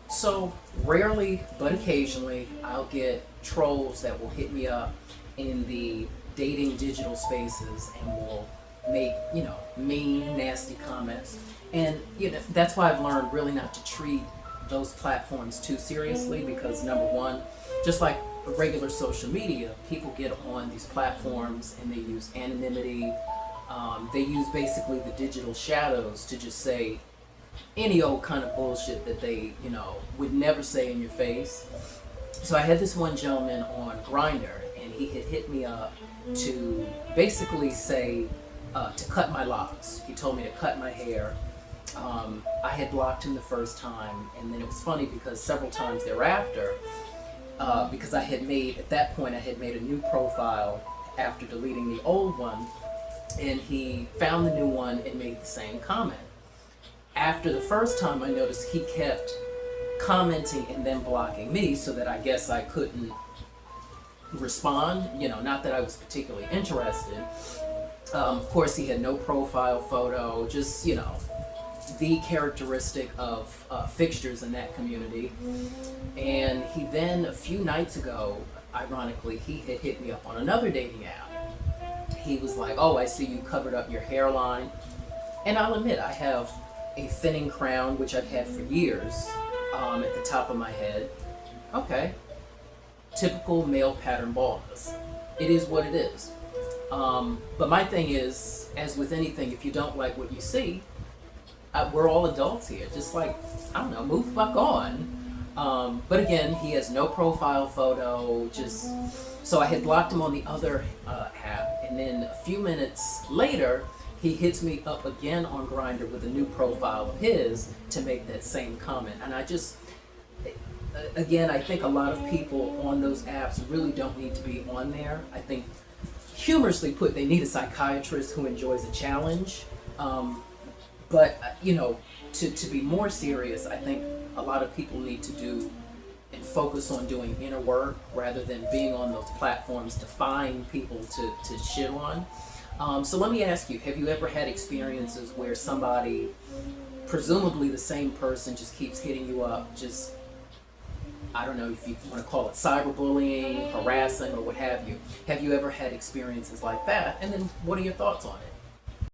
So rarely, but occasionally, I'll get trolls that will hit me up in the dating digital spaces and will make, mean, nasty comments. And, that's why I've learned really not to treat those platforms too seriously because, number one, just like regular social media, people get on these platforms and they use anonymity. They use basically the digital shadows to just say any old kind of bullshit that they, would never say in your face. So I had this one gentleman on Grinder, and he had hit me up to basically say to cut my locks. He told me to cut my hair. I had blocked him the first time, and then it was funny because several times thereafter, because at that point, I had made a new profile after deleting the old one, and he found the new one and made the same comment. After the first time, I noticed he kept commenting and then blocking me so that I guess I couldn't respond, not that I was particularly interested. Of course, he had no profile photo, just, the characteristic of fixtures in that community. And he then, a few nights ago, ironically, he had hit me up on another dating app. He was like, "Oh, I see you covered up your hairline." And I'll admit, I have a thinning crown, which I've had for years, at the top of my head. Okay. Typical male pattern baldness. It is what it is. But my thing is, as with anything, if you don't like what you see, we're all adults here. Just like, I don't know, move the fuck on. But again, he has no profile photo. So I had blocked him on the other app, and then a few minutes later, he hits me up again on Grindr with a new profile of his to make that same comment. And again, I think a lot of people on those apps really don't need to be on there. I think, humorously put, they need a psychiatrist who enjoys a challenge. But, to be more serious, I think a lot of people need to do and focus on doing inner work rather than being on those platforms to find people to shit on. So let me ask you, have you ever had experiences where somebody, presumably the same person, just keeps hitting you up, just, I don't know if you want to call it cyberbullying, harassing, or what have you? Have you ever had experiences like that? And then what are your thoughts on it?